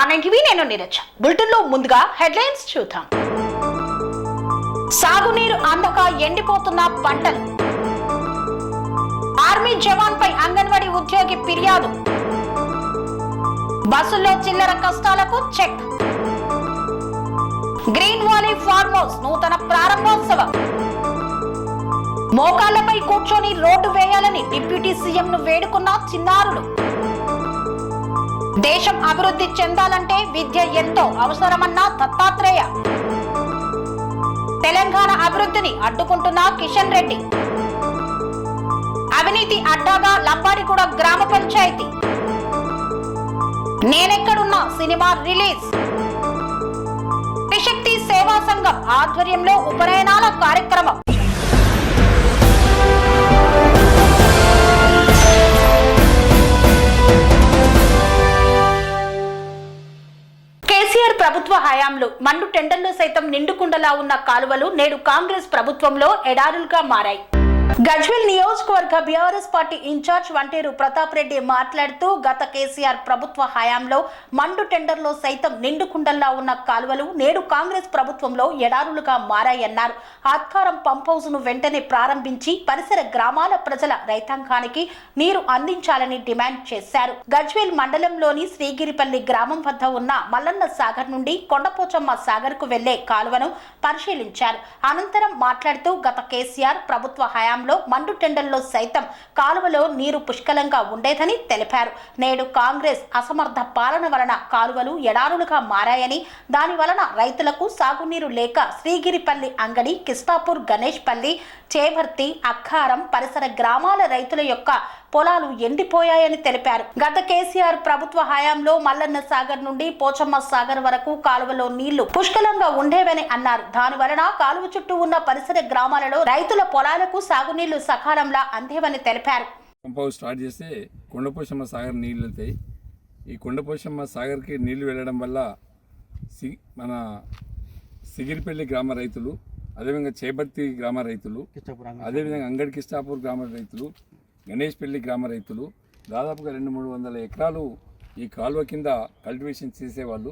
R9 నేను నీరజ్. బులెటిన్లో ముందుగా హెడ్లైన్స్ చూద్దాం. సాగునీరు అందక ఎండిపోతున్న పంటలు. ఆర్మీ జవాన్పై అంగన్వాడీ ఉద్యోగి ఫిర్యాదు. బస్సుల్లో చిల్లర కష్టాలకు చెక్. గ్రీన్ వాలీ ఫార్మ్ హౌస్ నూతన ప్రారంభోత్సవం. మోకాళ్లపై కూర్చొని రోడ్డు వేయాలని డిప్యూటీ సీఎం ను వేడుకున్న చిన్నారులు. దేశం అభివృద్ధి చెందాలంటే విద్య ఎంతో అవసరమన్న దత్తాత్రేయ. తెలంగాణ అభివృద్ధిని అడ్డుకుంటున్న కిషన్ రెడ్డి. అవినీతి అడ్డాగా లంబాడిగూడ గ్రామ పంచాయతీ. Nenekkadunna cinema release. త్రిశక్తి సేవా సంఘం ఆధ్వర్యంలో ఉపనయనాల కార్యక్రమం. ప్రభుత్వ హయాంలో మండు టెండర్లో సైతం నిండుకుండలా ఉన్న కాలువలు నేడు కాంగ్రెస్ ప్రభుత్వంలో ఎడారులుగా మారాయి. గజ్వేల్ నియోజకవర్గ BRS party in charge Vanteru Pratap Reddy మాట్లాడుతూ గత కేసీఆర్ ప్రభుత్వ హయాంలో మండు టెండర్లో సైతం నిండుకుండల్లా ఉన్న కాలువలు నేడు కాంగ్రెస్ ప్రభుత్వంలో ఎడారులుగా మారాయన్నారు. ఆత్కారం పంప్ హౌస్ ను వెంటనే ప్రారంభించి పరిసర గ్రామాల ప్రజల రైతాంగానికి నీరు అందించాలని డిమాండ్ చేశారు. గజ్వేల్ మండలంలోని శ్రీగిరిపల్లి గ్రామం వద్ద ఉన్న మల్లన్న సాగర్ నుండి కొండపోచమ్మ సాగర్ కు వెళ్లే కాలువను పరిశీలించారు. అనంతరం మాట్లాడుతూ గత కేసీఆర్ ప్రభుత్వ హయాంలో మండు టెండర్లో సైతం కాలువలో నీరు పుష్కలంగా ఉండేదని తెలిపారు. నేడు కాంగ్రెస్ అసమర్థ పాలన వలన కాలువలు ఎడారులుగా మారాయని, దాని వలన రైతులకు సాగునీరు లేక శ్రీగిరిపల్లి అంగడి, కిస్తాపూర్, గణేష్ పల్లి, చేవర్తి, అక్కారం పరిసర గ్రామాల రైతుల యొక్క పొలాలు ఎండిపోయాయని తెలిపారు. గత కేసీఆర్ ప్రభుత్వ హయాంలో మల్లన్న సాగర్ నుండి పోచమ్మ సాగర్ వరకు కాలువలో నీళ్లు పుష్కలంగా ఉండేవని అన్నారు. దాని వలన కాలువ చుట్టూ ఉన్న పరిసర గ్రామాలలో రైతుల పొలాలకు సాగునీళ్లు సకాలంలో అందేవని తెలిపారు. స్టార్ట్ చేస్తే కొండపోచమ్మ సాగర్ నీళ్ళు వెళ్తాయి. ఈ కొండపోచమ్మ సాగర్కి నీళ్లు వెళ్ళడం వల్ల మన సిగిరిపల్లి గ్రామ రైతులు, అదేవిధంగా చేపర్తి గ్రామ రైతులు, అదేవిధంగా అంగడి కిస్తాపూర్ గ్రామ రైతులు, గణేష్ పెళ్లి గ్రామ రైతులు దాదాపుగా 200-300 ఎకరాలు ఈ కాలువ కింద కల్టివేషన్ చేసేవాళ్ళు.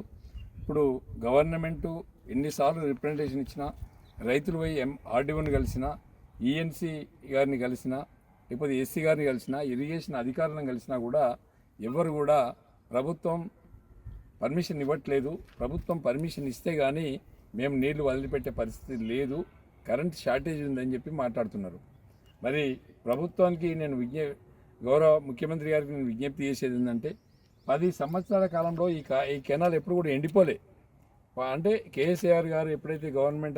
ఇప్పుడు గవర్నమెంటు ఎన్నిసార్లు రిప్రజెంటేషన్ ఇచ్చినా, రైతులు పోయి ఆర్డీఓని కలిసినా, ఈఎన్సీ గారిని కలిసినా, లేకపోతే ఎస్సీ గారిని కలిసినా, ఇరిగేషన్ అధికారులను కలిసినా కూడా ఎవరు కూడా ప్రభుత్వం పర్మిషన్ ఇవ్వట్లేదు. ప్రభుత్వం పర్మిషన్ ఇస్తే కానీ మేము నీళ్లు వదిలిపెట్టే పరిస్థితి లేదు, కరెంట్ షార్టేజ్ ఉందని చెప్పి మాట్లాడుతున్నారు. మరి ప్రభుత్వానికి నేను గౌరవ ముఖ్యమంత్రి గారికి నేను విజ్ఞప్తి చేసేది ఏంటంటే 10 సంవత్సరాల కాలంలో ఈ కెనాల్ ఎప్పుడు కూడా ఎండిపోలే. అంటే కేసీఆర్ గారు ఎప్పుడైతే గవర్నమెంట్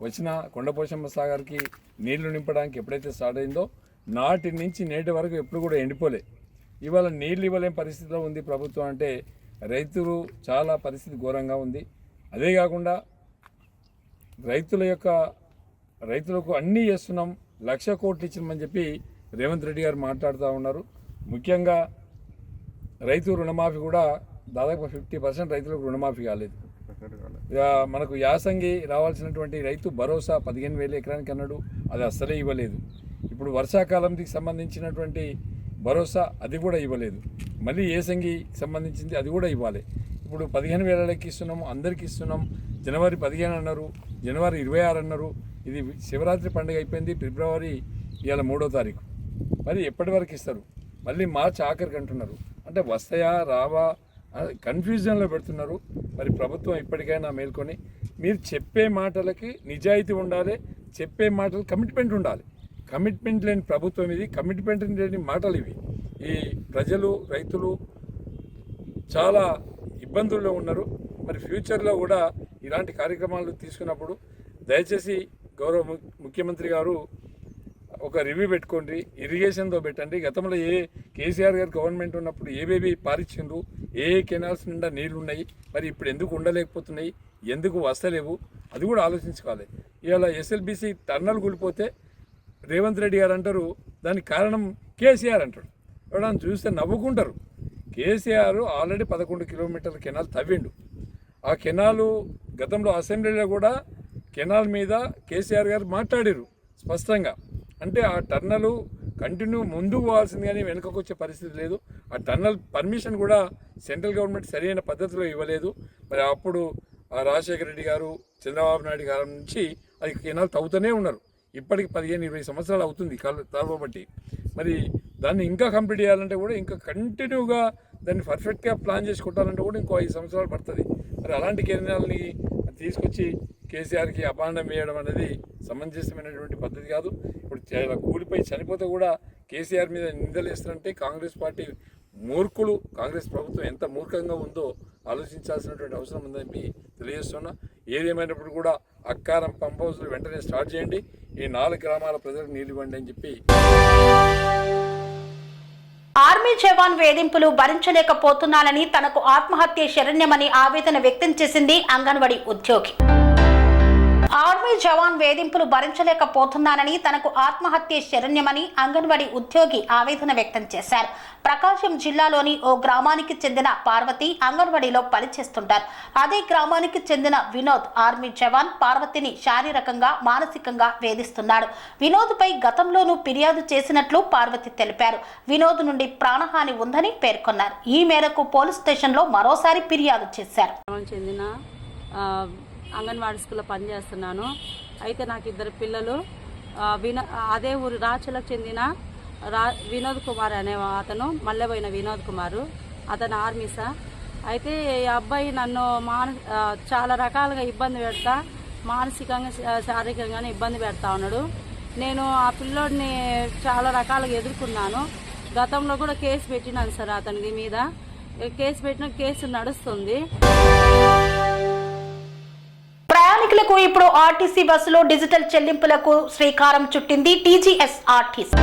వచ్చిన కొండపోచమ్మ సాగర్కి నీళ్లు నింపడానికి ఎప్పుడైతే స్టార్ట్ అయిందో నాటి నుంచి నేటి వరకు ఎప్పుడు కూడా ఎండిపోలే. ఇవాళ నీళ్ళు ఇవ్వలేని పరిస్థితిలో ఉంది ప్రభుత్వం. అంటే రైతులు చాలా పరిస్థితి ఘోరంగా ఉంది. అదే కాకుండా రైతులకు అన్నీ చేస్తున్నాం, 1,00,000 కోట్లు ఇచ్చినామని చెప్పి రేవంత్ రెడ్డి గారు మాట్లాడుతూ ఉన్నారు. ముఖ్యంగా రైతు రుణమాఫీ కూడా దాదాపు 50% రైతులకు రుణమాఫీ కాలేదు. మనకు యాసంగి రావాల్సినటువంటి రైతు భరోసా 15,000 ఎకరానికి అన్నాడు, అది అస్సలే ఇవ్వలేదు. ఇప్పుడు వర్షాకాలంకి సంబంధించినటువంటి భరోసా అది కూడా ఇవ్వలేదు. మళ్ళీ ఏసంగికి సంబంధించింది అది కూడా ఇవ్వాలి. ఇప్పుడు 15,000 ఇస్తున్నాము, అందరికీ ఇస్తున్నాం. జనవరి 15 అన్నారు, జనవరి 26 అన్నారు. ఇది శివరాత్రి పండుగ అయిపోయింది, ఫిబ్రవరి ఇవాళ 3వ తారీఖు. మరి ఎప్పటి వరకు ఇస్తారు? మళ్ళీ మార్చి ఆఖరికి అంటున్నారు. అంటే వస్తాయా రావా కన్ఫ్యూజన్లో పెడుతున్నారు. మరి ప్రభుత్వం ఇప్పటికైనా మేల్కొని మీరు చెప్పే మాటలకి నిజాయితీ ఉండాలి, చెప్పే మాటలు కమిట్మెంట్ ఉండాలి. కమిట్మెంట్ లేని ప్రభుత్వం ఇది, కమిట్మెంట్ లేని మాటలు ఇవి. ఈ ప్రజలు రైతులు చాలా ఇబ్బందుల్లో ఉన్నారు. మరి ఫ్యూచర్లో కూడా ఇలాంటి కార్యక్రమాలు తీసుకున్నప్పుడు దయచేసి గౌరవ ముఖ్యమంత్రి గారు ఒక రివ్యూ పెట్టుకోండి, ఇరిగేషన్తో పెట్టండి. గతంలో కేసీఆర్ గారు గవర్నమెంట్ ఉన్నప్పుడు ఏవేవి పారిచ్చిండ్రు, ఏ కెనాల్స్ నిండా నీళ్లు ఉన్నాయి, మరి ఇప్పుడు ఎందుకు ఉండలేకపోతున్నాయి, ఎందుకు వస్తలేవు, అది కూడా ఆలోచించుకోవాలి. ఇవాళ ఎస్ఎల్బీసీ టర్నల్ కూలిపోతే రేవంత్ రెడ్డి గారు అంటారు దానికి కారణం కేసీఆర్ అంటాడు. ఎవరైనా చూస్తే నవ్వుకుంటారు. కేసీఆర్ ఆల్రెడీ 11 కిలోమీటర్ల కెనాల్ తవ్విండు. ఆ కెనాలు గతంలో అసెంబ్లీలో కూడా కెనాల్ మీద కేసీఆర్ గారు మాట్లాడారు స్పష్టంగా. అంటే ఆ టర్నలు కంటిన్యూ ముందుకు పోవాల్సింది కానీ వెనుకకు వచ్చే పరిస్థితి లేదు. ఆ టన్నల్ పర్మిషన్ కూడా సెంట్రల్ గవర్నమెంట్ సరైన పద్ధతిలో ఇవ్వలేదు. మరి అప్పుడు రాజశేఖర రెడ్డి గారు, చంద్రబాబు నాయుడు గారి నుంచి అది కెనాల్ తవ్వుతూనే ఉన్నారు. ఇప్పటికి 15-20 సంవత్సరాలు అవుతుంది తవ్వబట్టి. మరి దాన్ని ఇంకా కంప్లీట్ చేయాలంటే కూడా ఇంకా కంటిన్యూగా దాన్ని పర్ఫెక్ట్గా ప్లాన్ చేసి కొట్టాలంటే కూడా ఇంకో 5 సంవత్సరాలు పడుతుంది. మరి అలాంటి కెనాల్ని తీసుకొచ్చి కేసీఆర్కి అపాండం వేయడం అనేది సమంజసమైనటువంటి పద్ధతి కాదు. ఇప్పుడు కూలిపోయి చనిపోతే కూడా కేసీఆర్ మీద నిందలు వేస్తారంటే కాంగ్రెస్ పార్టీ మూర్ఖులు, కాంగ్రెస్ ప్రభుత్వం ఎంత మూర్ఖంగా ఉందో ఆలోచించాల్సినటువంటి అవసరం ఉందని తెలియజేస్తున్నా. ఏదేమైనప్పుడు కూడా అక్కారం పంప్ హౌస్లు వెంటనే స్టార్ట్ చేయండి, ఈ 4 గ్రామాల ప్రజలకు నీళ్ళు ఇవ్వండి అని చెప్పి. ఆర్మీ జవాన్ వేధింపులు భరించలేకపోతున్నానని, తనకు ఆత్మహత్య శరణ్యమని ఆవేదన వ్యక్తం చేసింది అంగన్వాడీ ఉద్యోగి. ఆర్మీ జవాన్ వేధింపులు భరించలేకపోతున్నానని, తనకు ఆత్మహత్య శరణ్యమని అంగన్వాడీ ఉద్యోగి ఆవేదన వ్యక్తం చేశారు. ప్రకాశం జిల్లాలోని ఓ గ్రామానికి చెందిన పార్వతి అంగన్వాడీలో పనిచేస్తుంటారు. అదే గ్రామానికి చెందిన వినోద్ ఆర్మీ జవాన్ పార్వతిని శారీరకంగా, మానసికంగా వేధిస్తున్నాడు. వినోద్పై గతంలోనూ ఫిర్యాదు చేసినట్లు పార్వతి తెలిపారు. వినోద్ నుండి ప్రాణహాని ఉందని పేర్కొన్నారు. ఈ మేరకు పోలీస్ స్టేషన్లో మరోసారి ఫిర్యాదు చేశారు. అంగన్వాడీ స్కూల్లో పనిచేస్తున్నాను. అయితే నాకు 2 పిల్లలు. అదే ఊరు రాచలకు చెందిన వినోద్ కుమార్ అనే అతను, మల్లెపోయిన వినోద్ కుమారు, అతను ఆర్మీ సార్. అయితే ఈ అబ్బాయి నన్ను చాలా రకాలుగా ఇబ్బంది పెడతా, మానసికంగా శారీరకంగానే ఇబ్బంది పెడతా ఉన్నాడు. నేను ఆ పిల్లోడిని చాలా రకాలుగా ఎదుర్కొన్నాను. గతంలో కూడా కేసు పెట్టినాను సార్, అతని మీద కేసు పెట్టిన కేసు నడుస్తుంది. ప్రయాణికులకు ఇప్పుడు ఆర్టీసీ బస్సులో డిజిటల్ చెల్లింపులకు శ్రీకారం చుట్టింది టీజీఎస్ఆర్టీసీ.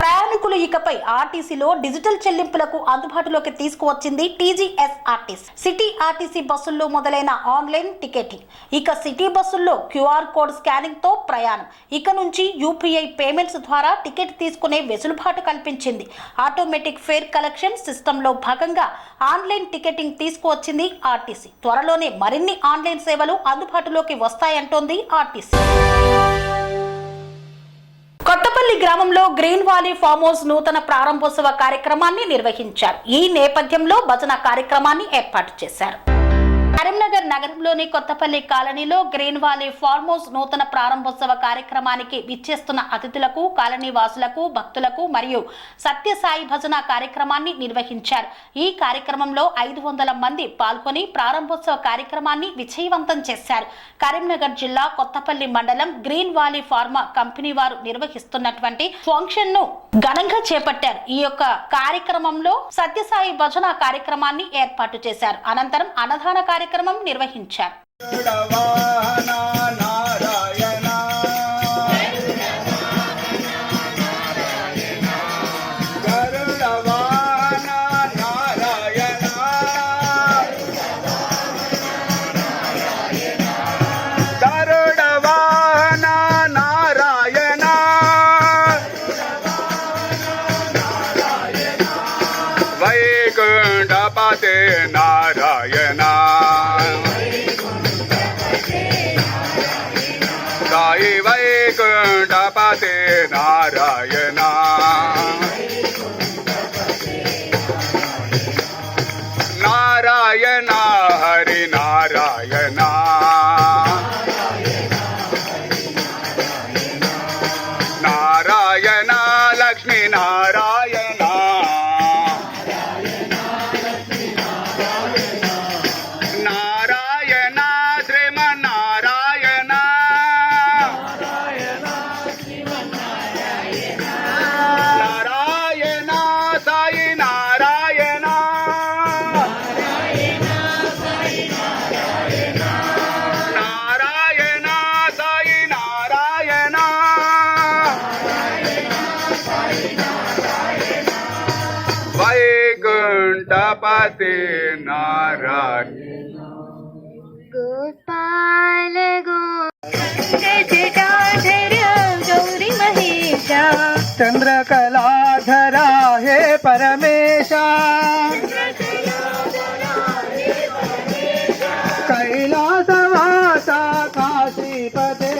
ప్రయాణికులు ఇకపై ఆర్టీసీలో డిజిటల్ చెల్లింపులకు అందుబాటులోకి తీసుకువచ్చింది టీజీఎస్ఆర్టీసీ. సిటీ ఆర్టీసీ బస్సుల్లో మొదలైన ఆన్లైన్ టికెటింగ్, ఇక సిటీ బస్సుల్లో క్యూఆర్ కోడ్ స్కానింగ్ తో ప్రయాణం. ఇక నుంచి యూపీఐ పేమెంట్స్ ద్వారా టికెట్ తీసుకునే వెసులుబాటు కల్పించింది. ఆటోమేటిక్ ఫేర్ కలెక్షన్ సిస్టంలో భాగంగా ఆన్లైన్ టికెటింగ్ తీసుకువచ్చింది ఆర్టీసీ. త్వరలోనే మరిన్ని ఆన్లైన్ సేవలు అందుబాటులోకి వస్తాయంటోంది ఆర్టీసీ. కొత్తపల్లి గ్రామంలో గ్రీన్ వాలీ ఫామ్ హౌస్ నూతన ప్రారంభోత్సవ కార్యక్రమాన్ని నిర్వహించారు. ఈ నేపథ్యంలో భజన కార్యక్రమాన్ని ఏర్పాటు చేశారు. కరీంనగర్ నగరంలోని కొత్తపల్లి కాలనీలో గ్రీన్ వాలీ ఫార్మ్ హౌస్ నూతన ప్రారంభోత్సవ కార్యక్రమానికి విచ్చేస్తున్న అతిథులకు, కాలనీ వాసులకు, భక్తులకు మరియు సత్యసాయి భజన కార్యక్రమాన్ని నిర్వహించారు. ఈ కార్యక్రమంలో 500 మంది పాల్గొని ప్రారంభోత్సవ కార్యక్రమాన్ని విజయవంతం చేశారు. కరీంనగర్ జిల్లా కొత్తపల్లి మండలం గ్రీన్ వాలీ ఫార్మా కంపెనీ వారు నిర్వహిస్తున్నటువంటి ఫంక్షన్ ను ఘనంగా చేపట్టారు. ఈ యొక్క కార్యక్రమంలో సత్యసాయి భజన కార్యక్రమాన్ని ఏర్పాటు చేశారు. అనంతరం అన్నదాన కార్యక్రమం నిర్వహించారు. నారాయణ సాయి వైకుంఠపతే నారాయణ నారాయణ హరి నారాయణ నారాయణ లక్ష్మీ నారాయణ వైకుంఠపతే నారాయణ गोपाल जटाधर गौरी महेशा चंद्रकलाधरा हे परमेशा कैलासवासा काशीपते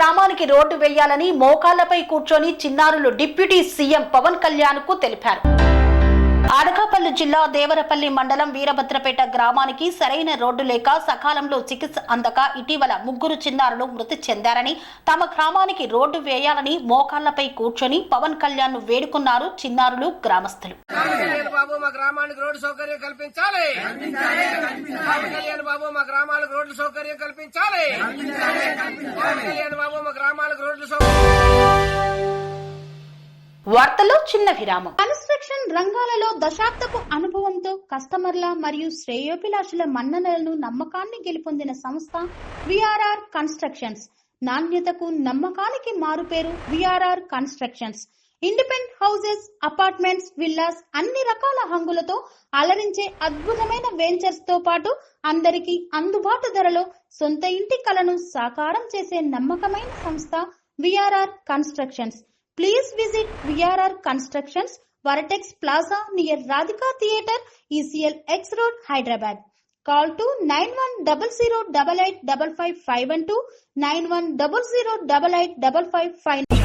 గ్రామానికి రోడ్డు వేయాలని మోకాళ్లపై కూర్చొని చిన్నారులు డిప్యూటీ సీఎం పవన్ కళ్యాణ్ కు తెలిపారు. అనకాపల్లి జిల్లా దేవరపల్లి మండలం వీరభద్రపేట గ్రామానికి సరైన రోడ్డు లేక సకాలంలో చికిత్స అందక ఇటీవల 3 చిన్నారులు మృతి చెందారని, తమ గ్రామానికి రోడ్డు వేయాలని మోకాళ్లపై కూర్చొని పవన్ కళ్యాణ్ ను వేడుకున్నారు చిన్నారులు, గ్రామస్తులు. బాబు మా గ్రామానికి రోడ్డు సౌకర్యం కల్పించాలి. కళ్యాణ్ బాబు మా గ్రామాలకు రోడ్డు సౌకర్యం కల్పించాలి. కళ్యాణ్ బాబు మా గ్రామాలకు రోడ్డు వార్తల్లో చిన్న విరామం. కన్స్ట్రక్షన్ రంగాలలో దశాబ్దపు అనుభవంతో కస్టమర్ల మరియు శ్రేయోభిలాషుల మన్ననలను, నమ్మకాన్ని గెలుపొందిన సంస్థ విఆర్ఆర్ కన్స్ట్రక్షన్స్. నాణ్యతకు నమ్మకానికి మారుపేరు VRR constructions. Independent houses, apartments, villas అన్ని రకాల హంగులతో అలరించే అద్భుతమైన వెంచర్స్ తో పాటు అందరికీ అందుబాటు ధరలో సొంత ఇంటి కలను సాకారం చేసే నమ్మకమైన సంస్థ VRR constructions. Please visit VRR Constructions, Varatex Plaza near Radhika Theatre, ECL X Road, Hyderabad. Call to 9100885552, 9100885559.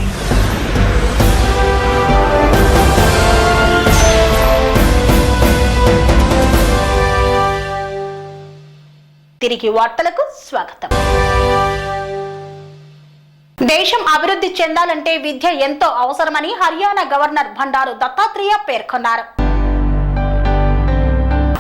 తిరిగి వార్తలకు స్వాగతం. దేశం అభివృద్ధి చెందాలంటే విద్య ఎంతో అవసరమని హర్యానా గవర్నర్ బండారు దత్తాత్రేయ పేర్కొన్నారు.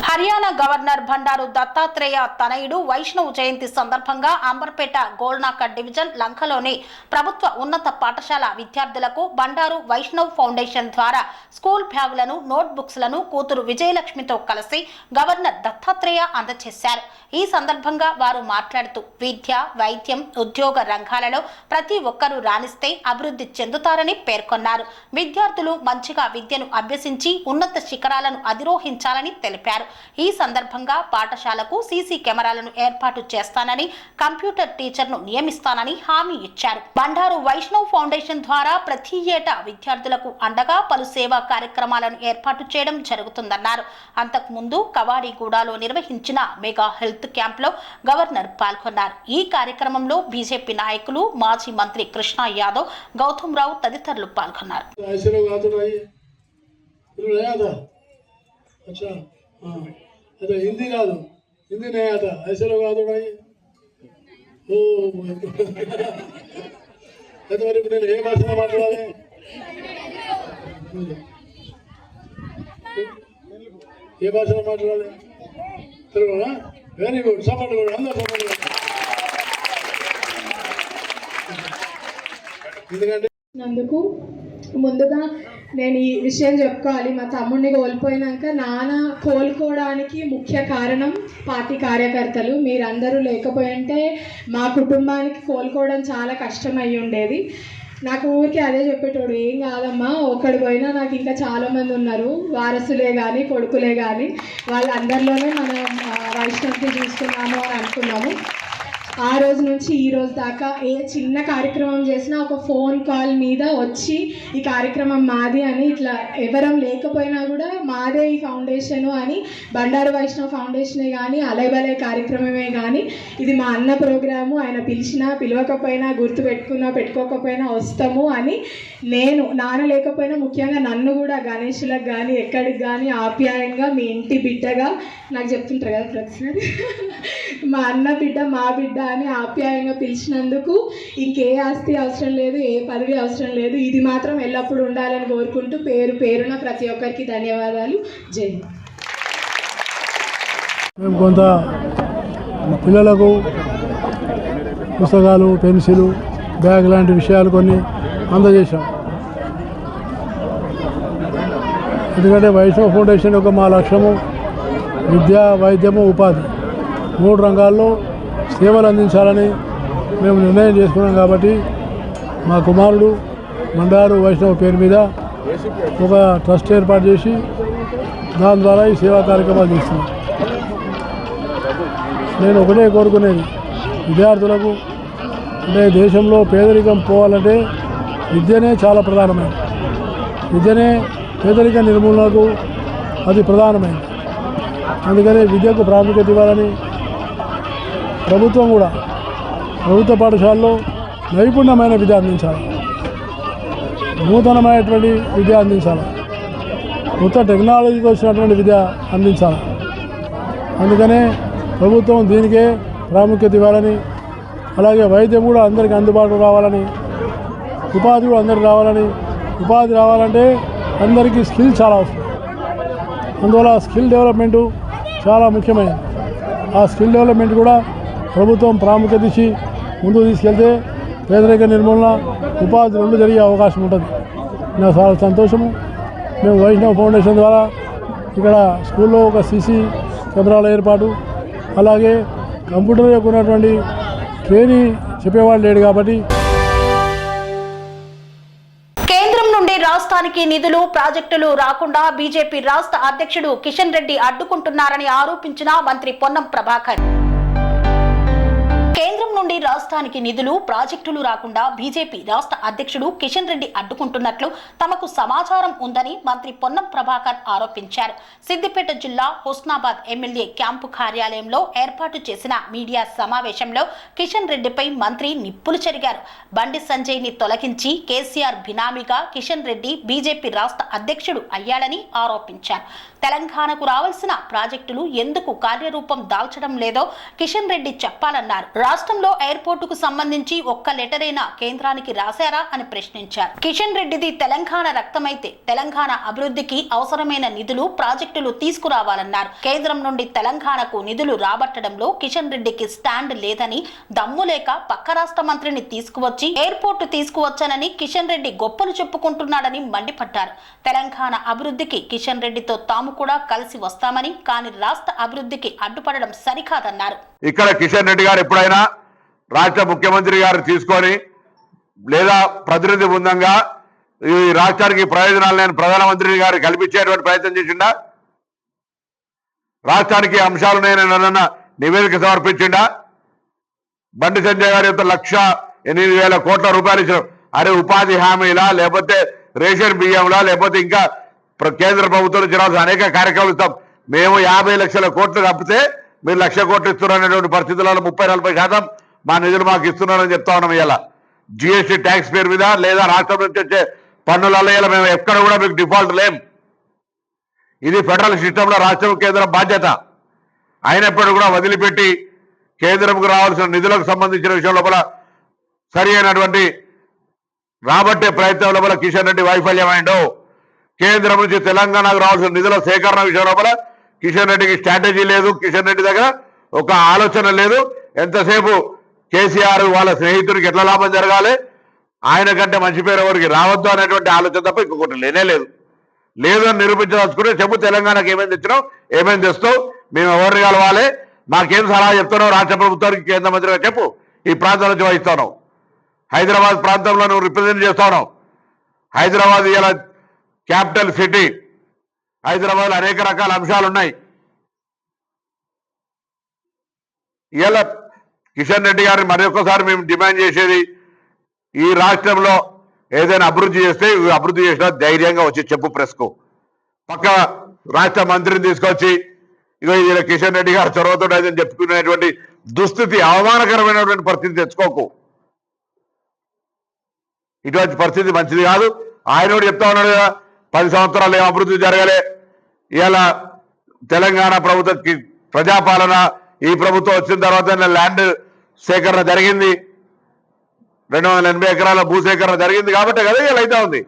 హర్యానా గవర్నర్ బండారు దత్తాత్రేయ తనయుడు వైష్ణవ్ జయంతి సందర్భంగా అంబర్పేట గోల్నాక డివిజన్ లంకలోని ప్రభుత్వ ఉన్నత పాఠశాల విద్యార్థులకు బండారు వైష్ణవ్ ఫౌండేషన్ ద్వారా స్కూల్ బ్యాగులను, నోట్ బుక్స్ లను కూతురు విజయలక్ష్మితో కలిసి గవర్నర్ దత్తాత్రేయ అందజేశారు. ఈ సందర్భంగా వారు మాట్లాడుతూ విద్య, వైద్యం, ఉద్యోగ రంగాలలో ప్రతి ఒక్కరూ రాణిస్తే అభివృద్ధి చెందుతారని పేర్కొన్నారు. విద్యార్థులు మంచిగా విద్యను అభ్యసించి ఉన్నత శిఖరాలను అధిరోహించాలని తెలిపారు. ఈ సందర్భంగా పాఠశాలకు సీసీ కెమెరాలను ఏర్పాటు చేస్తానని, కంప్యూటర్ టీచర్ను నియమిస్తానని హామీ ఇచ్చారు. బండారు వైష్ణవ్ ఫౌండేషన్ ద్వారా ప్రతి ఏటా విద్యార్థులకు అండగా పలు సేవా కార్యక్రమాలను ఏర్పాటు చేయడం జరుగుతుందన్నారు. అంతకుముందు కవాడిగూడలో నిర్వహించిన మెగా హెల్త్ క్యాంప్ లో గవర్నర్ పాల్గొన్నారు. ఈ కార్యక్రమంలో బీజేపీ నాయకులు, మాజీ మంత్రి కృష్ణ యాదవ్, గౌతమ్ రావు తదితరులు పాల్గొన్నారు. अच्छा हिंदी का दो, हिंदी नहीं आता, ऐसे लोग आ दो भाई। ओ तुम्हारे अपने ये भाषा में बात रहे ये भाषा में बात रहे चलो ना, वेरी गुड, सपोर्ट करो, अंदर सपोर्ट करो. నందుకు ముందుగా నేను ఈ విషయం చెప్పుకోవాలి. మా తమ్ముడిని కోల్పోయినాక నాన్న కోలుకోవడానికి ముఖ్య కారణం పార్టీ కార్యకర్తలు. మీరందరూ లేకపోయింటే మా కుటుంబానికి కోలుకోవడం చాలా కష్టమయ్యి ఉండేది. నాకు ఊరికి అదే చెప్పేటోడు, ఏం కాదమ్మా, ఒక్కడి పోయినా నాకు ఇంకా చాలామంది ఉన్నారు, వారసులే కానీ కొడుకులే కానీ, వాళ్ళందరిలోనే మనం వైష్ణవ్కి చూస్తున్నాము అని అనుకున్నాము. ఆ రోజు నుంచి ఈ రోజు దాకా ఏ చిన్న కార్యక్రమం చేసినా ఒక ఫోన్ కాల్ మీద వచ్చి ఈ కార్యక్రమం మాది అని, ఇట్లా ఎవరం లేకపోయినా కూడా మాదే ఈ ఫౌండేషను అని, బండారు వైష్ణవ్ ఫౌండేషనే కానీ అలైబలే కార్యక్రమమే కానీ ఇది మా అన్న ప్రోగ్రాము, ఆయన పిలిచినా పిలవకపోయినా గుర్తుపెట్టుకున్నా పెట్టుకోకపోయినా వస్తాము అని నేను, నాన్న లేకపోయినా ముఖ్యంగా నన్ను కూడా గణేష్లకు కానీ ఎక్కడికి కానీ ఆప్యాయంగా మీ ఇంటి బిడ్డగా నాకు చెప్తుంటారు కదా ప్రతిసారి మా అన్న బిడ్డ, మా బిడ్డ అని ఆప్యాయంగా పిలిచినందుకు ఇంకే ఆస్తి అవసరం లేదు, ఏ పదవి అవసరం లేదు, ఇది మాత్రం ఎల్లప్పుడూ ఉండాలని కోరుకుంటూ పేరు పేరున ప్రతి ఒక్కరికి ధన్యవాదాలు. జై హింద్. మేము కొంత పిల్లలకు పుస్తకాలు, పెన్సిలు, బ్యాగ్ లాంటి విషయాలు కొన్ని అందజేశాం. ఎందుకంటే వైష్ణవ్ ఫౌండేషన్ యొక్క మా లక్ష్యము విద్య, వైద్యము, ఉపాధి 3 రంగాల్లో సేవలు అందించాలని మేము నిర్ణయం చేసుకున్నాం. కాబట్టి మా కుమారుడు బండారు వైష్ణవ్ పేరు మీద ఒక ట్రస్ట్ ఏర్పాటు చేసి దాని ద్వారా ఈ సేవా కార్యక్రమాలు చేస్తున్నాం. నేను ఒకటే కోరుకునేది, విద్యార్థులకు అంటే దేశంలో పేదరికం పోవాలంటే విద్యనే చాలా ప్రధానమైనది. విద్యనే పేదరిక నిర్మూలనకు అది ప్రధానమైనది. అందుకని విద్యకు ప్రాముఖ్యత ఇవ్వాలని ప్రభుత్వం కూడా ప్రభుత్వ పాఠశాలలో నైపుణ్యమైన విద్య అందించాలి, నూతనమైనటువంటి విద్య అందించాలి, కొత్త టెక్నాలజీతో వచ్చినటువంటి విద్య అందించాలి. అందుకనే ప్రభుత్వం దీనికే ప్రాముఖ్యత ఇవ్వాలని, అలాగే వైద్యం కూడా అందరికీ అందుబాటులో రావాలని, ఉపాధి కూడా అందరికీ రావాలని. ఉపాధి రావాలంటే అందరికీ స్కిల్ చాలా అవసరం. అందువల్ల స్కిల్ డెవలప్మెంటు చాలా ముఖ్యమైనది. ఆ స్కిల్ డెవలప్మెంట్ కూడా ప్రభుత్వం ప్రాముఖ్యత ఇచ్చి ముందుకు తీసుకెళ్తే పేదరిక నిర్మూలన, ఉపాధి రెండు జరిగే అవకాశం ఉంటుంది. నాకు చాలా సంతోషము. మేము వైష్ణవ్ ఫౌండేషన్ ద్వారా ఇక్కడ స్కూల్లో ఒక సీసీ కెమెరాల ఏర్పాటు, అలాగే కంప్యూటర్ యొక్క ఉన్నటువంటి ట్రైనింగ్ చెప్పేవాళ్ళు లేడు కాబట్టి కేంద్రం నుండి రాష్ట్రానికి నిధులు, ప్రాజెక్టులు రాకుండా బీజేపీ రాష్ట్ర అధ్యక్షుడు కిషన్ రెడ్డి అడ్డుకుంటున్నారని ఆరోపించిన మంత్రి పొన్నం ప్రభాకర్. కేంద్రం నుండి రాష్ట్రానికి నిధులు, ప్రాజెక్టులు రాకుండా బీజేపీ రాష్ట్ర అధ్యక్షుడు కిషన్ రెడ్డి అడ్డుకుంటున్నట్లు తమకు సమాచారం ఉందని మంత్రి పొన్నం ప్రభాకర్ ఆరోపించారు. సిద్దిపేట జిల్లా హుస్నాబాద్ ఎమ్మెల్యే క్యాంపు కార్యాలయంలో ఏర్పాటు చేసిన మీడియా సమావేశంలో కిషన్ రెడ్డిపై మంత్రి నిప్పులు చెరిగారు. బండి సంజయ్ ని తొలగించి కేసీఆర్ బినామీగా కిషన్ రెడ్డి బీజేపీ రాష్ట్ర అధ్యక్షుడు అయ్యాడని ఆరోపించారు. తెలంగాణకు రావాల్సిన ప్రాజెక్టులు ఎందుకు కార్యరూపం దాల్చడం లేదో కిషన్ రెడ్డి చెప్పాలన్నారు. రాష్ట్రంలో ఎయిర్పోర్టుకు సంబంధించి ఒక్క లెటర్ అయినా కేంద్రానికి రాశారా అని ప్రశ్నించారు. కిషన్ రెడ్డిది తెలంగాణ రక్తమైతే తెలంగాణ అభివృద్ధికి అవసరమైన నిధులు, ప్రాజెక్టులు తీసుకురావాలన్నారు. కేంద్రం నుండి తెలంగాణకు నిధులు రాబట్టడంలో కిషన్ రెడ్డికి స్టాండ్ లేదని, దమ్ము లేక పక్క రాష్ట్ర మంత్రిని తీసుకువచ్చి ఎయిర్పోర్టు తీసుకువచ్చానని కిషన్ రెడ్డి గొప్పలు చెప్పుకుంటున్నాడని మండిపడ్డారు. తెలంగాణ అభివృద్ధికి కిషన్ రెడ్డితో తాము కూడా కలిసి వస్తామని, కానీ రాష్ట్ర అభివృద్ధికి అడ్డుపడడం సరికాదన్నారు. ఇక్కడ కిషన్ రెడ్డి గారు ఎప్పుడైనా రాష్ట్ర ముఖ్యమంత్రి గారు తీసుకొని లేదా ప్రతినిధి బృందంగా ఈ రాష్ట్రానికి ప్రయోజనాలు నేను ప్రధానమంత్రి గారు కల్పించేటువంటి ప్రయత్నం చేసిండా? రాష్ట్రానికి అంశాలు నేను నివేదిక సమర్పించిండా? బండి సంజయ్ గారి యొక్క 1,08,000 కోట్ల రూపాయలు ఇచ్చిన అరే ఉపాధి హామీలా, లేకపోతే రేషన్ బియ్యంలా, లేకపోతే ఇంకా కేంద్ర ప్రభుత్వం చేయాల్సిన అనేక కార్యక్రమాలు ఇస్తాం. మేము 50 లక్షల కోట్లు తప్పితే మీరు 1,00,000 కోట్లు ఇస్తున్నారనేటువంటి పరిస్థితులలో 30-40% మా నిధులు మాకు ఇస్తున్నారని చెప్తా ఉన్నాం. ఇలా జిఎస్టీ ట్యాక్స్ పేరు మీద లేదా రాష్ట్రం నుంచి వచ్చే పన్నులలో ఇలా మేము ఎక్కడ కూడా మీకు డిఫాల్ట్ లేం. ఇది ఫెడరల్ సిస్టంలో రాష్ట్రం కేంద్రం బాధ్యత అయినప్పుడు కూడా వదిలిపెట్టి కేంద్రంకు రావాల్సిన నిధులకు సంబంధించిన విషయం లోపల సరి అయినటువంటి రాబట్టే ప్రయత్నం లోపల కిషన్ రెడ్డి వైఫల్యమైండు. కేంద్రం నుంచి తెలంగాణకు రావాల్సిన నిధుల సేకరణ విషయం లోపల కిషన్ రెడ్డికి స్ట్రాటజీ లేదు. కిషన్ రెడ్డి దగ్గర ఒక ఆలోచన లేదు. ఎంతసేపు కేసీఆర్ వాళ్ళ స్నేహితుడికి ఎట్లా లాభం జరగాలి, ఆయన కంటే మంచి పేరు ఎవరికి రావద్దు అనేటువంటి ఆలోచన తప్ప ఇంకొకటి లేనే లేదు. లేదు అని నిరూపించదలుచుకుంటే చెప్పు, తెలంగాణకు ఏమేమి తెచ్చినావు, ఏమేమి తెస్తావు, మేము ఎవరిని కలవాలి, మాకేం సలహా చెప్తున్నావు రాష్ట్ర ప్రభుత్వానికి, కేంద్ర మంత్రిగా చెప్పు. ఈ ప్రాంతం నుంచి వహిస్తున్నావు, హైదరాబాద్ ప్రాంతంలో నువ్వు రిప్రజెంట్ చేస్తున్నావు. హైదరాబాద్ ఇలా క్యాపిటల్ సిటీ, హైదరాబాద్లో అనేక రకాల అంశాలు ఉన్నాయి. ఇలా కిషన్ రెడ్డి గారిని మరొకసారి మేము డిమాండ్ చేసేది, ఈ రాష్ట్రంలో ఏదైనా అభివృద్ధి చేస్తే అభివృద్ధి చేసినా ధైర్యంగా వచ్చి చెప్పు ప్రెస్కు. పక్క రాష్ట్ర మంత్రిని తీసుకొచ్చి ఇగో ఇది కిషన్ రెడ్డి గారు చొరవతో ఏదైనా చెప్పుకునేటువంటి దుస్థితి, అవమానకరమైనటువంటి పరిస్థితి తెచ్చుకోకు. ఇటువంటి పరిస్థితి మంచిది కాదు. ఆయన కూడా చెప్తా ఉన్నాడు కదా, 10 సంవత్సరాలు ఏం అభివృద్ధి జరగలే. ఇలా తెలంగాణ ప్రభుత్వం ప్రజాపాలన ఈ ప్రభుత్వం వచ్చిన తర్వాత ల్యాండ్ సేకరణ జరిగింది, 280 ఎకరాల భూసేకరణ జరిగింది కాబట్టి కదా ఇలా అయితే ఉంది.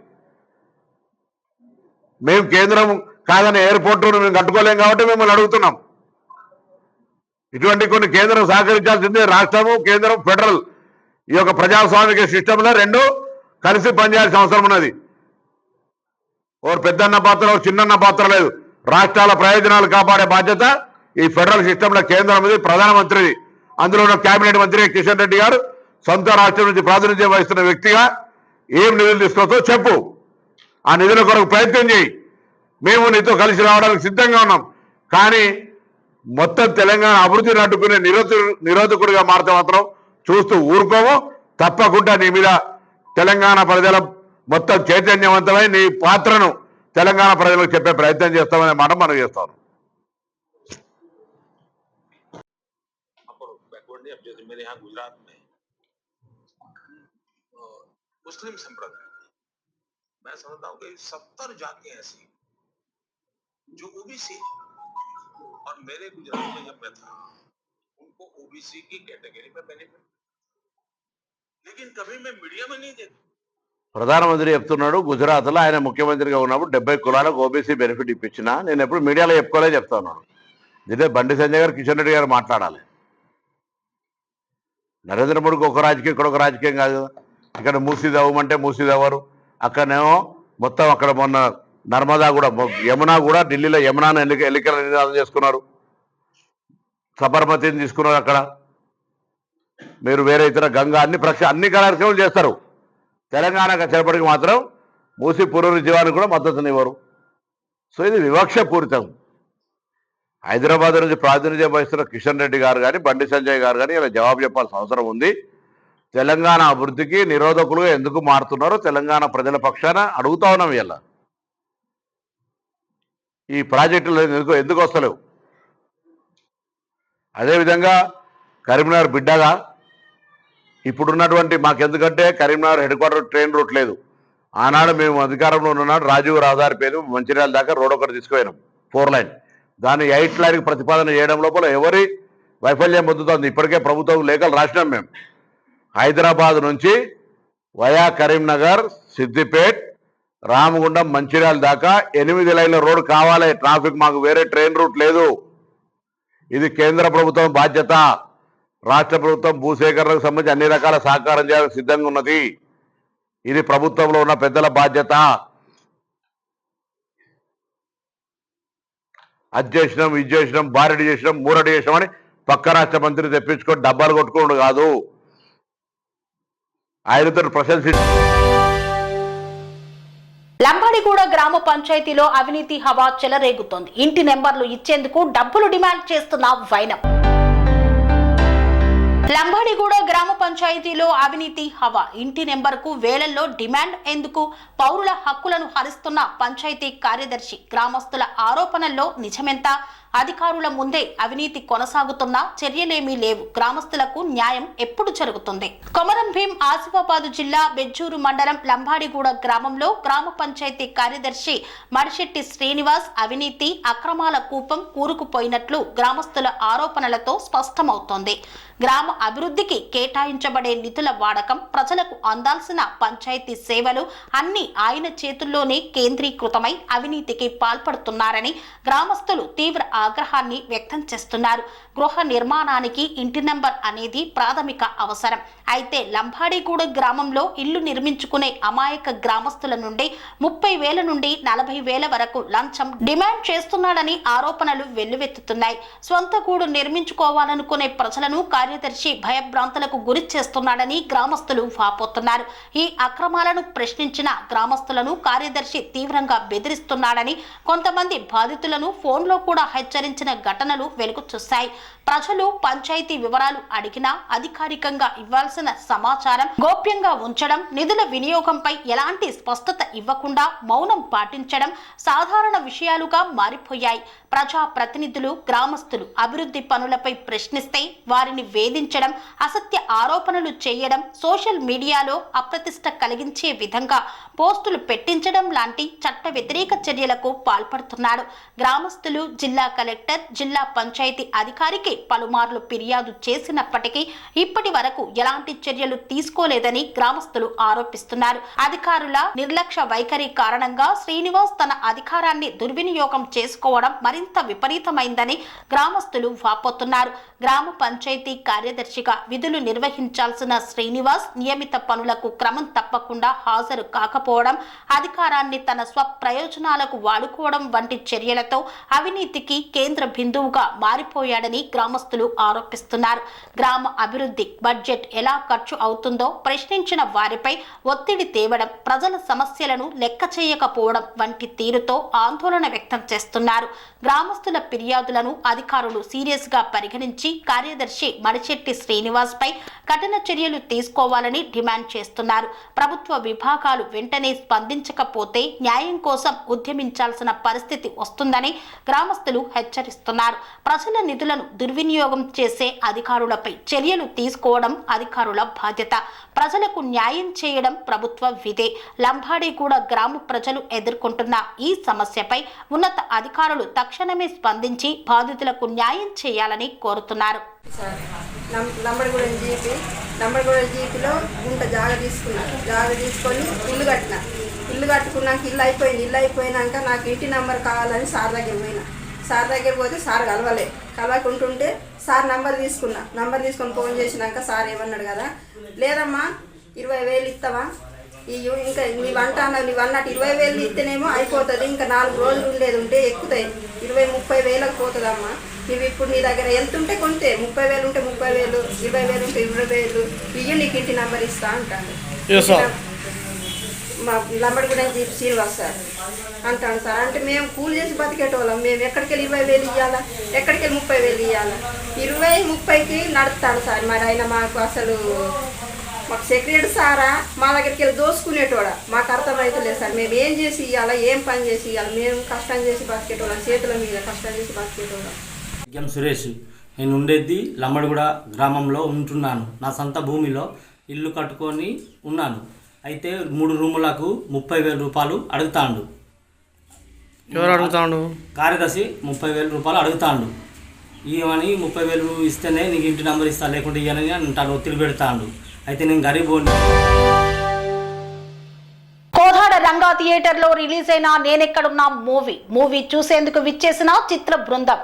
మేము కేంద్రం కాదని ఎయిర్పోర్టును మేము కట్టుకోలేం కాబట్టి మిమ్మల్ని అడుగుతున్నాం. ఇటువంటి కొన్ని కేంద్రం సహకరించాల్సిందే. రాష్ట్రము, కేంద్రం, ఫెడరల్ ఈ యొక్క ప్రజాస్వామిక సిస్టంలో రెండు కలిసి పనిచేయాల్సిన అవసరం ఉన్నది. ఓరు పెద్దన్న పాత్ర, ఓరు చిన్నన్న పాత్ర లేదు. రాష్ట్రాల ప్రయోజనాలు కాపాడే బాధ్యత ఈ ఫెడరల్ సిస్టంలో కేంద్రంది, ప్రధానమంత్రిది. అందులో ఉన్న కేబినెట్ మంత్రి కిషన్ రెడ్డి గారు సొంత రాష్ట్రం నుంచి ప్రాతినిధ్యం వహిస్తున్న వ్యక్తిగా ఏం నిధులు తీసుకొచ్చో చెప్పు, ఆ నిధుల కొరకు ప్రయత్నం చేయి. మేము నీతో కలిసి రావడానికి సిద్ధంగా ఉన్నాం. కానీ మొత్తం తెలంగాణ అభివృద్ధిని అడ్డుకునే నిరోధకుడిగా మారితే మాత్రం చూస్తూ ఊరుకోము. తప్పకుండా నీ మీద తెలంగాణ ప్రజల మొత్తం చైతన్యవంతమై నీ పాత్రను తెలంగాణ ప్రజలకు చెప్పే ప్రయత్నం చేస్తామనే మాట మనం చేస్తాం. मेरे यहाँ गुजरात में मुस्लिम संप्रदाय, मैं समझता हूँ कि 70 जातियां ऐसी जो ओबीसी और मेरे गुजरात में जब मैं था उनको ओबीसी की कैटेगरी में बेनिफिट, लेकिन कभी मैं मीडिया में नहीं देखा। ప్రధానమంత్రి చెప్తున్నాడు గుజరాత్లో ఆయన ముఖ్యమంత్రిగా ఉన్నప్పుడు 70 కులాలకు ఓబీసీ బెనిఫిట్ ఇప్పించినా నేను ఎప్పుడు మీడియాలో చెప్పుకోలే ఉన్నాను. ఇదే బండి సంజయ్ గారు కిషన్ రెడ్డి గారు మాట్లాడాలి. నరేంద్ర మోడీకి ఒక రాజకీయం ఇక్కడ ఒక రాజకీయం కాదు కదా. ఇక్కడ మూసీది అవ్వమంటే మూసీది అవ్వరు, అక్కడనేమో మొత్తం అక్కడ మొన్న నర్మదా కూడా యమునా కూడా ఢిల్లీలో యమునాను ఎన్నికల నినాదం చేసుకున్నారు, సబర్మతిని తీసుకున్నారు. అక్కడ మీరు వేరే ఇతర గంగా అన్ని కార్యక్రమాలు చేస్తారు. తెలంగాణకు వచ్చేప్పటికి మాత్రం మూసి పునరుజ్జీవానికి కూడా మద్దతునివ్వరు. సో ఇది వివక్షపూరితం. హైదరాబాద్ నుంచి ప్రాతినిధ్యం వహిస్తున్న కిషన్ రెడ్డి గారు కానీ బండి సంజయ్ గారు కానీ ఇలా జవాబు చెప్పాల్సిన అవసరం ఉంది. తెలంగాణ అభివృద్ధికి నిరోధకులుగా ఎందుకు మారుతున్నారో తెలంగాణ ప్రజల పక్షాన అడుగుతా ఉన్నాం. ఇలా ఈ ప్రాజెక్టులు ఎందుకు వస్తలేవు? అదేవిధంగా కరీంనగర్ బిడ్డగా ఇప్పుడున్నటువంటి మాకెందుకంటే Karimnagar headquarter train route లేదు. ఆనాడు మేము అధికారంలో ఉన్నాడు రాజీవ్ రహదారి పేరు మంచిర్యాల దాకా రోడ్ ఒకటి తీసుకుపోయినాం, 4 లైన్. దాన్ని 8 లైన్కి ప్రతిపాదన చేయడం లోపల ఎవరి వైఫల్యం పొందుతుంది. ఇప్పటికే ప్రభుత్వం లేఖలు రాసినాం మేము. హైదరాబాద్ నుంచి వయా కరీంనగర్, సిద్దిపేట్, రామగుండం, మంచిర్యాల దాకా 8 లైన్ల రోడ్ కావాలి. ట్రాఫిక్ మాకు వేరే ట్రైన్ రూట్ లేదు. ఇది కేంద్ర ప్రభుత్వం బాధ్యత. రాష్ట్ర ప్రభుత్వం భూసేకరణకు సంబంధించి అన్ని రకాల సహకారం చేయడానికి సిద్ధంగా ఉన్నది. ఇది ప్రభుత్వంలో ఉన్న పెద్దల బాధ్యత. అది చేసినాం, ఇది చేసినాం, బారెడి చేసినాం, మూరడి చేసినాం అని పక్క రాష్ట్ర మంత్రి తెప్పించుకొని డబ్బాలు కొట్టుకోండు కాదు. ఆయనతో ప్రశంసి లంబాడిగూడ గ్రామ పంచాయతీలో అవినీతి హవా చెలరేగుతోంది. ఇంటి నెంబర్లు ఇచ్చేందుకు డబ్బులు డిమాండ్ చేస్తున్న వైనం. లంబాడిగూడ గ్రామ పంచాయతీలో అవినీతి హవా. ఇంటి నెంబర్కు వేలల్లో డిమాండ్ ఎందుకు? పౌరుల హక్కులను హరిస్తున్న పంచాయతీ కార్యదర్శి. గ్రామస్తుల ఆరోపణల్లో నిజమెంత? అధికారుల ముందే అవినీతి కొనసాగుతున్నా చర్యలేమీ లేవు. గ్రామస్తులకు న్యాయం ఎప్పుడు జరుగుతుంది? కొమరం భీం ఆసిఫాబాద్ జిల్లా బెజ్జూరు మండలం లంబాడిగూడ గ్రామంలో గ్రామ పంచాయతీ కార్యదర్శి మడిశెట్టి శ్రీనివాస్ అవినీతి అక్రమాల కూపం కూరుకుపోయినట్లు గ్రామస్తుల ఆరోపణలతో స్పష్టమవుతోంది. గ్రామ అభివృద్ధికి కేటాయించబడే నిధుల వాడకం, ప్రజలకు అందాల్సిన పంచాయతీ సేవలు అన్ని ఆయన చేతుల్లోనే కేంద్రీకృతమై అవినీతికి పాల్పడుతున్నారని గ్రామస్తులు తీవ్ర ఆగ్రహాన్ని వ్యక్తం చేస్తున్నారు. గృహ నిర్మాణానికి ఇంటి నంబర్ అనేది ప్రాథమిక అవసరం. అయితే లంబాడిగూడ గ్రామంలో ఇల్లు నిర్మించుకునే అమాయక గ్రామస్తుల నుండి 30,000 నుండి 40,000 వరకు లంచం డిమాండ్ చేస్తున్నాడని ఆరోపణలు వెల్లువెత్తుతున్నాయి. సొంత గూడు నిర్మించుకోవాలనుకునే ప్రజలను కార్యదర్శి భయభ్రాంతులకు గురి చేస్తున్నాడని గ్రామస్తులు వాపోతున్నారు. ఈ అక్రమాలను ప్రశ్నించిన గ్రామస్తులను కార్యదర్శి తీవ్రంగా బెదిరిస్తున్నాడని, కొంతమంది బాధితులను ఫోన్లో కూడా హెచ్చరించిన ఘటనలు వెలుగు చూశాయి. ప్రజలు పంచాయతీ వివరాలు అడిగినా అధికారికంగా ఇవ్వాల్సిన సమాచారం గోప్యంగా ఉంచడం, నిధుల వినియోగంపై ఎలాంటి స్పష్టత ఇవ్వకుండా మౌనం పాటించడం సాధారణ విషయాలుగా మారిపోయాయి. ప్రజా ప్రతినిధులు, గ్రామస్తులు అభివృద్ధి పనులపై ప్రశ్నిస్తే వారిని వేధించడం, అసత్య ఆరోపణలు చేయడం, సోషల్ మీడియాలో అప్రతిష్ట కలిగించే విధంగా పోస్టులు పెట్టించడం లాంటి చట్ట వ్యతిరేక చర్యలకు పాల్పడుతున్నాడు. గ్రామస్తులు జిల్లా కలెక్టర్, జిల్లా పంచాయతీ అధికారికి పలుమార్లు ఫిర్యాదు చేసినప్పటికీ ఇప్పటి వరకు ఎలాంటి చర్యలు తీసుకోలేదని గ్రామస్తులు ఆరోపిస్తున్నారు. అధికారుల నిర్లక్ష్య వైఖరి కారణంగా శ్రీనివాస్ తన అధికారాన్ని దుర్వినియోగం చేసుకోవడం మరింత విపరీతమైందని గ్రామస్తులు వాపోతున్నారు. గ్రామ పంచాయతీ కార్యదర్శిగా విధులు నిర్వహించాల్సిన శ్రీనివాస్ నియమిత పనులకు క్రమం తప్పకుండా హాజరు కాకపోవడం, అధికారాన్ని తన స్వప్రయోజనాలకు వాడుకోవడం వంటి చర్యలతో అవినీతికి కేంద్ర బిందువుగా మారిపోయాడని గ్రామస్తులు ఆరోపిస్తున్నారు. గ్రామ అభివృద్ధి బడ్జెట్ ఎలా ఖర్చు అవుతుందో ప్రశ్నించిన వారిపై ఒత్తిడి తేవడం, ప్రజల సమస్యలను లెక్క చేయకపోవడం వంటి తీరుతో ఆందోళన వ్యక్తం చేస్తున్నారు. గ్రామస్తుల ఫిర్యాదులను అధికారులు సీరియస్ గా పరిగణించి కార్యదర్శి మడిచెట్టి శ్రీనివాస్ పై కఠిన చర్యలు తీసుకోవాలని డిమాండ్ చేస్తున్నారు. ప్రభుత్వ విభాగాలు వెంటనే స్పందించకపోతే న్యాయం కోసం ఉద్యమించాల్సిన పరిస్థితి వస్తుందని గ్రామస్తులు హెచ్చరిస్తున్నారు. ప్రజల నిధులను దుర్వినియోగం చేసే అధికారులపై చర్యలు తీసుకోవడం అధికారుల బాధ్యత. ప్రజలకు న్యాయం చేయడం ప్రభుత్వ విధే. లంబాడిగూడ గ్రామ ప్రజలు ఎదుర్కొంటున్న ఈ సమస్యపై ఉన్నత అధికారులు తక్షణమే స్పందించి బాధితులకు న్యాయం చేయాలని కోరుతున్నారు. లంబడిగూడ జీపీలో గుంట జాగ తీసుకొని ఇల్లు కట్టుకున్నాక ఇల్లు అయిపోయినాక నాకు ఇంటి నెంబర్ కావాలని సార్ దగ్గర పోతే సార్ కలవకుంటుంటే సార్ నంబర్ తీసుకొని ఫోన్ చేసినాక సార్ ఏమన్నాడు కదా, లేదమ్మా 20,000 ఇస్తావా, ఇంకా నీవు అన్నట్టు 20,000 ఇస్తేనేమో అయిపోతుంది, ఇంకా 4 రోజులు ఉండేది ఉంటే ఎక్కుతాయి, 20-30,000 పోతుందమ్మా, నువ్వు ఇప్పుడు నీ దగ్గర ఎంత ఉంటే కొంటే 30,000 ఉంటే 30,000, 20,000 ఉంటే 20,000 ఇయ్యి, నీకు ఇంటి నెంబర్ ఇస్తా అంటాను. మా లంబడిగూడ జీపీ శ్రీనివాస్ సార్ అంటాను సార్. అంటే మేము కూలి చేసి బతికేటోళ్ళం, మేము ఎక్కడికి వెళ్ళి 20,000 ఇవ్వాలా, ఎక్కడికి వెళ్ళి 30,000 ఇవ్వాలా, 20-30కి నడుపుతాడు సార్. మరి ఆయన మాకు అసలు మాకు సెక్రటరీ సారా మా దగ్గరికి వెళ్ళి దోసుకునేటోడా మాకు అర్థమవుతలేదు సార్. మేము ఏం చేసి ఇవ్వాలా, ఏం పని చేసి ఇవ్వాలి, మేము కష్టం చేసి బతికేటోళ్ళం, చేతుల మీద కష్టం చేసి బతికేటోళ్ళం. ఎం సురేష్, నేను ఉండేది లంబడిగూడ గ్రామంలో ఉంటున్నాను. నా సొంత భూమిలో ఇల్లు కట్టుకొని ఉన్నాను. అయితే 3 రూములకు 30,000 రూపాయలు అడుగుతాండు. ఎవరు అడుగుతాడు? కార్యదర్శి 30,000 రూపాయలు అడుగుతాండు. ఇవని 30,000 ఇస్తేనే నీకు ఇంటి నెంబర్ ఇస్తా, లేకుంటే ఇవని అంటాను, ఒత్తిడి పెడతాండు. అయితే నేను గరీబోని. కోదాడ రంగా థియేటర్ లో రిలీజ్ అయిన నేనెక్కడున్నా మూవీ చూసేందుకు విచ్చేసిన చిత్ర బృందం.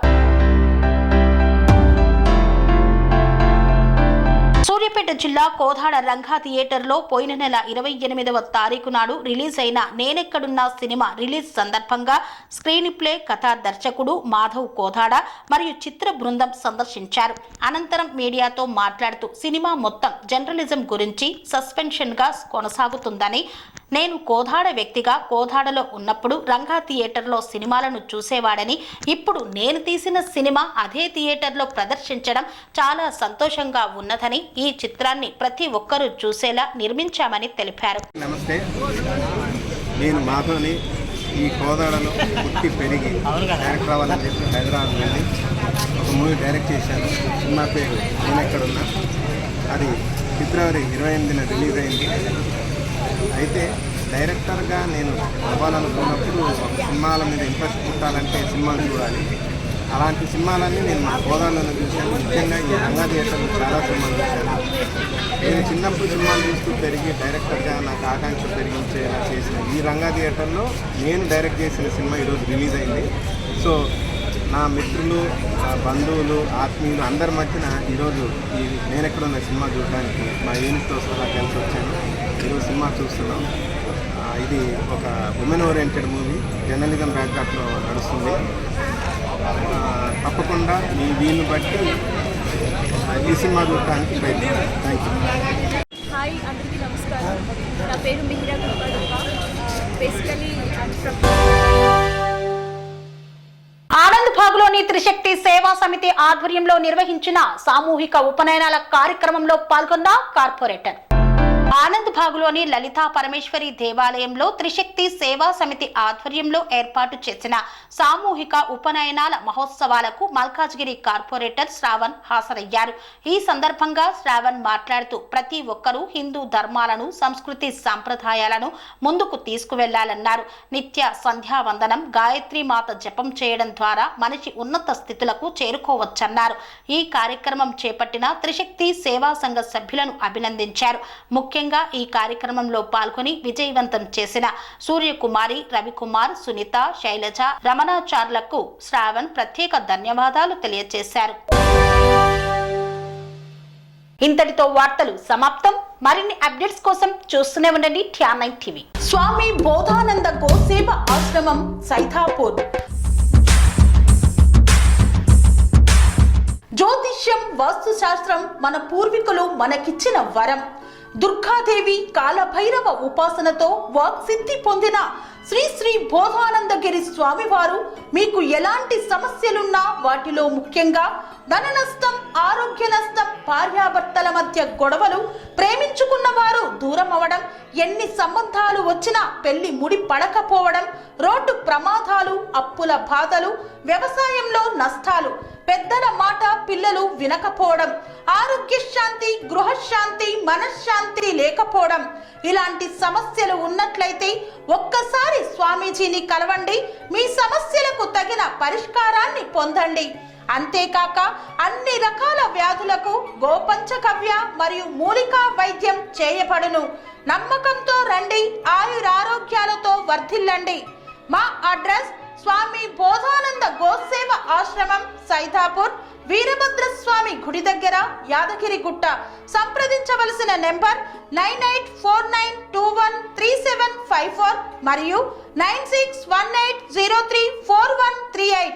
సూర్యాపేట జిల్లా కోదాడ రంగా థియేటర్లో పోయిన నెల 28వ తారీఖు నాడు రిలీజ్ అయిన నేనెక్కడున్నా సినిమా రిలీజ్ సందర్భంగా స్క్రీన్ ప్లే, కథా దర్శకుడు మాధవ్ కోదాడ మరియు చిత్ర బృందం సందర్శించారు. అనంతరం మీడియాతో మాట్లాడుతూ సినిమా మొత్తం జర్నలిజం గురించి సస్పెన్షన్గా కొనసాగుతుందని, నేను కోదాడ వ్యక్తిగా కోదాడలో ఉన్నప్పుడు రంగా థియేటర్లో సినిమాలను చూసేవాడని, ఇప్పుడు నేను తీసిన సినిమా అదే థియేటర్లో ప్రదర్శించడం చాలా సంతోషంగా ఉన్నదని, ఈ చిత్రాన్ని ప్రతి ఒక్కరూ చూసేలా నిర్మించామని తెలిపారు. నమస్తే, నేను మాధవ్ని. ఈ కోదాడలో పుట్టి పెరిగి డైరెక్టర్ అవ్వాలని చెప్పి హైదరాబాద్ వెళ్ళి ఒక మూవీ డైరెక్ట్ చేశాను. సినిమా పేరు నేనెక్కడున్నా. అది ఫిబ్రవరి 28న రిలీజ్ అయింది. అయితే డైరెక్టర్గా నేను అవ్వాలనుకున్నప్పుడు సినిమాల మీద ఇంట్రెస్ట్ పుట్టాలంటే సినిమాలు చూడాలి. అలాంటి సినిమాలన్నీ నేను మా కోదాడలో చూశాను. ముఖ్యంగా ఈ రంగా థియేటర్లో చాలా సినిమాలు చూశాను. నేను చిన్నప్పుడు సినిమాలు చూస్తూ పెరిగి డైరెక్టర్గా నాకు ఆకాంక్ష పెరిగించేలా చేసిన ఈ రంగా థియేటర్లో నేను డైరెక్ట్ చేసిన సినిమా ఈరోజు రిలీజ్ అయింది. సో నా మిత్రులు, బంధువులు, ఆత్మీయులు అందరి మధ్యన ఈరోజు ఈ నేనెక్కడున్న సినిమా చూడడానికి మా యూనిట్తో సహా కలిసి వచ్చాను. ఈరోజు సినిమా చూస్తున్నాం. ఇది ఒక ఉమెన్ ఓరియంటెడ్ మూవీ, జర్నలిజం బ్యాక్డ్రాప్లో నడుస్తుంది. తప్పకుండా మీ వీలుని బట్టి ఈ సినిమా చూడటానికి ప్రయత్నిస్తాను. Thank you. హాయ్, అందరికీ నమస్కారం. నా పేరు మిహిరా కృపాడప్ప. బేసికలీ ఆనంద్ భాగ్లోని త్రిశక్తి సేవా సమితి ఆధ్వర్యంలో నిర్వహించిన సామూహిక ఉపనయనాల కార్యక్రమంలో పాల్గొన్న కార్పొరేటర్. ఆనంద్ భాగ్లోని లలితా పరమేశ్వరి దేవాలయంలో త్రిశక్తి సేవా సమితి ఆధ్వర్యంలో ఏర్పాటు చేసిన సామూహిక ఉపనయనాల మహోత్సవాలకు మల్కాజ్గిరి కార్పొరేటర్ శ్రావణ్ హాజరయ్యారు. ఈ సందర్భంగా శ్రావణ్ మాట్లాడుతూ ప్రతి ఒక్కరూ హిందూ ధర్మాలను, సంస్కృతి సాంప్రదాయాలను ముందుకు తీసుకువెళ్లాలన్నారు. నిత్య సంధ్యావందనం, గాయత్రి మాత జపం చేయడం ద్వారా మనిషి ఉన్నత స్థితులకు చేరుకోవచ్చన్నారు. ఈ కార్యక్రమం చేపట్టిన త్రిశక్తి సేవా సంఘ సభ్యులను అభినందించారు. ముఖ్యంగా ఈ కార్యక్రమంలో పాల్గొని విజయవంతం చేసిన సూర్యకుమారి, రవికుమార్, సునీత, శైలజ, రమణాచార్లకు శ్రావణ్ ప్రత్యేక ధన్యవాదాలు తెలియజేశారు. ఇంతటితో వార్తలు సమాప్తం. మరిన్ని అప్డేట్స్ కోసం చూస్తూనే ఉండండి TR9 టీవీ. స్వామి బోధానంద గోసేవ ఆశ్రమం, సైతాపూర్. జ్యోతిష్యం, వాస్తుశాస్త్రం మన పూర్వీకులు మనకిచ్చిన వరం. దుర్గాదేవి కాలభైరవ ఉపాసనతో వాక్సిద్ధి పొందిన శ్రీ శ్రీ బోధానందగిరి స్వామివారు మీకు ఎలాంటి సమస్యలున్నా, వాటిలో ముఖ్యంగా ధన నష్టం, ఆరోగ్య నష్టం, భార్యాభర్తల మధ్య గొడవలు, ప్రేమించుకున్న వారు దూరం అవడం, ఎన్ని సంబంధాలు వచ్చినా పెళ్లి ముడి పడకపోవడం, రోడ్డు ప్రమాదాలు, అప్పుల బాధలు, వ్యవసాయంలో నష్టాలు, పెద్దల మాట పిల్లలు వినకపోవడం, ఆరోగ్య శాంతి, గృహశాంతి, మనశ్శాంతి లేకపోవడం, ఇలాంటి సమస్యలు ఉన్నట్లయితే ఒక్కసారి స్వామీజీని కలవండి. మీ సమస్యలకు తగిన పరిష్కారాన్ని పొందండి. అంతేకాక అన్ని రకాల వ్యాధులకు గోపంచకవ్య మరియు మూలికా వైద్యం చేయబడును. నమ్మకంతో రండి, ఆయురారోగ్యాలతో వర్ధిల్లండి. మా అడ్రస్ స్వామి బోధానంద గోసేవ ఆశ్రమం, సైదాపూర్, వీరభద్రస్వామి గుడి దగ్గర, యాదగిరిగుట్ట. సంప్రదించవలసిన నెంబర్ 9849213754 మరియు 9618034138.